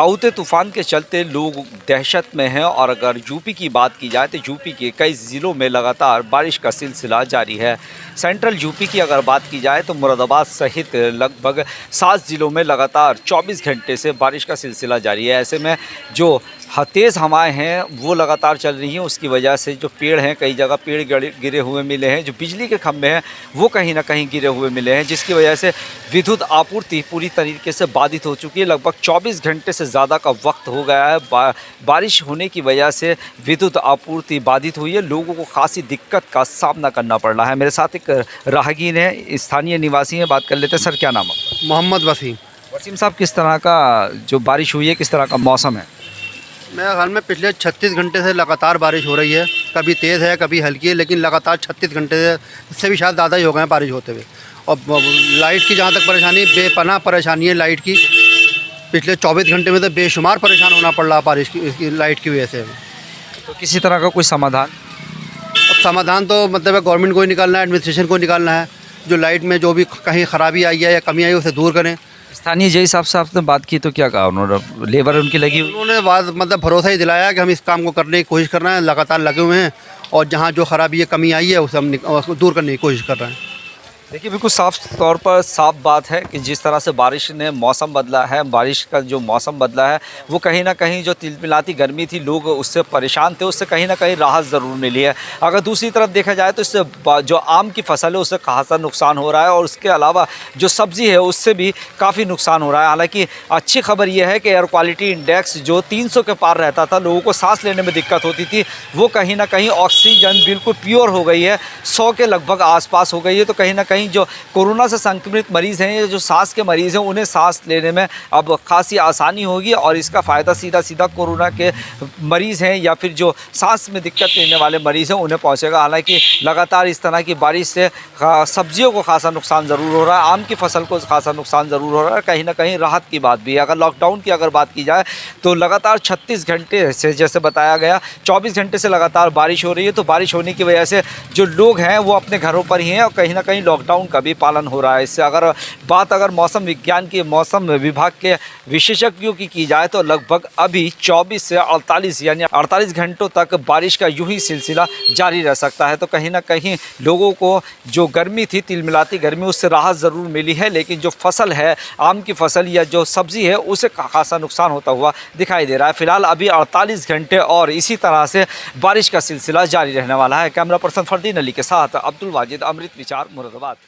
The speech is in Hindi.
ताऊते तूफान के चलते लोग दहशत में हैं और अगर यूपी की बात की जाए तो यूपी के कई ज़िलों में लगातार बारिश का सिलसिला जारी है। सेंट्रल यूपी की अगर बात की जाए तो मुरादाबाद सहित लगभग 7 ज़िलों में लगातार 24 घंटे से बारिश का सिलसिला जारी है। ऐसे में जो तेज़ हवाएं हैं वो लगातार चल रही हैं, उसकी वजह से जो पेड़ हैं कई जगह पेड़ गिरे हुए मिले हैं, जो बिजली के खंभे हैं वो कहीं ना कहीं गिरे हुए मिले हैं, जिसकी वजह से विद्युत आपूर्ति पूरी तरीके से बाधित हो चुकी है। लगभग 24 घंटे से ज़्यादा का वक्त हो गया है। बारिश होने की वजह से विद्युत आपूर्ति बाधित हुई है, लोगों को खासी दिक्कत का सामना करना पड़ रहा है। मेरे साथ एक राहगीर हैं, स्थानीय निवासी हैं, बात कर लेते हैं। सर क्या नाम है? मोहम्मद वसीम। वसीम साहब, किस तरह का जो बारिश हुई है, किस तरह का मौसम है? मेरे ख्याल में पिछले 36 घंटे से लगातार बारिश हो रही है, कभी तेज़ है कभी हल्की है, लेकिन लगातार 36 घंटे से, इससे भी शायद ज़्यादा ही हो गए हैं बारिश होते हुए। और लाइट की जहाँ तक परेशानी, बेपनाह परेशानी है लाइट की। पिछले 24 घंटे में तो बेशुमार परेशान होना पड़ रहा बारिश की लाइट की वजह से। तो किसी तरह का कोई समाधान? अब समाधान तो मतलब है गवर्नमेंट को ही निकालना है, एडमिनिस्ट्रेशन को निकालना है। जो लाइट में जो भी कहीं ख़राबी आई है या कमी आई है उसे दूर करें। स्थानीय जय साहब से आपने बात की तो क्या कहा उन्होंने? लेबर उनकी लगी हुई? उन्होंने बात मतलब भरोसा ही दिलाया कि हम इस काम को करने की कोशिश कर रहे हैं, लगातार लगे हुए हैं, और जहाँ जो ख़राबी है कमी आई है उसे हम उसको दूर करने की कोशिश कर रहे हैं। देखिए, बिल्कुल साफ तौर पर साफ बात है कि जिस तरह से बारिश ने मौसम बदला है, बारिश का जो मौसम बदला है वो कहीं ना कहीं जो तिलमिलाती गर्मी थी, लोग उससे परेशान थे, उससे कहीं ना कहीं राहत ज़रूर मिली है। अगर दूसरी तरफ देखा जाए तो इससे जो आम की फसल है उससे खासा नुकसान हो रहा है, और उसके अलावा जो सब्ज़ी है उससे भी काफ़ी नुकसान हो रहा है। हालांकि अच्छी खबर यह है कि एयर क्वालिटी इंडेक्स जो 300 के पार रहता था, लोगों को सांस लेने में दिक्कत होती थी, वो कहीं ना कहीं ऑक्सीजन बिल्कुल प्योर हो गई है, 100 के लगभग आसपास हो गई है। तो कहीं ना कहीं जो कोरोना से संक्रमित मरीज़ हैं, जो सांस के मरीज़ हैं, उन्हें सांस लेने में अब खासी आसानी होगी, और इसका फ़ायदा सीधा सीधा कोरोना के मरीज़ हैं या फिर जो सांस में दिक्कत लेने वाले मरीज़ हैं उन्हें पहुंचेगा। हालांकि लगातार इस तरह की बारिश से सब्जियों को खासा नुकसान ज़रूर हो रहा है, आम की फसल को खासा नुकसान ज़रूर हो रहा है, कहीं ना कहीं राहत की बात भी है। अगर लॉकडाउन की अगर बात की जाए तो लगातार 36 घंटे से, जैसे बताया गया, 24 घंटे से लगातार बारिश हो रही है। तो बारिश होने की वजह से जो लोग हैं वो अपने घरों पर ही हैं, और कहीं ना कहीं लॉकडाउन का भी पालन हो रहा है। इससे अगर मौसम विज्ञान की, मौसम विभाग के विशेषज्ञों की जाए तो लगभग अभी 24 से 48 यानी 48 घंटों तक बारिश का यूं ही सिलसिला जारी रह सकता है। तो कहीं ना कहीं लोगों को जो गर्मी थी, तिलमिलाती गर्मी, उससे राहत ज़रूर मिली है, लेकिन जो फसल है, आम की फसल या जो सब्ज़ी है, उसे खासा नुकसान होता हुआ दिखाई दे रहा है। फिलहाल अभी 48 घंटे और इसी तरह से बारिश का सिलसिला जारी रहने वाला है। कैमरा पर्सन फरदीन अली के साथ अब्दुल वाजिद, अमृत विचार, मुरादाबाद।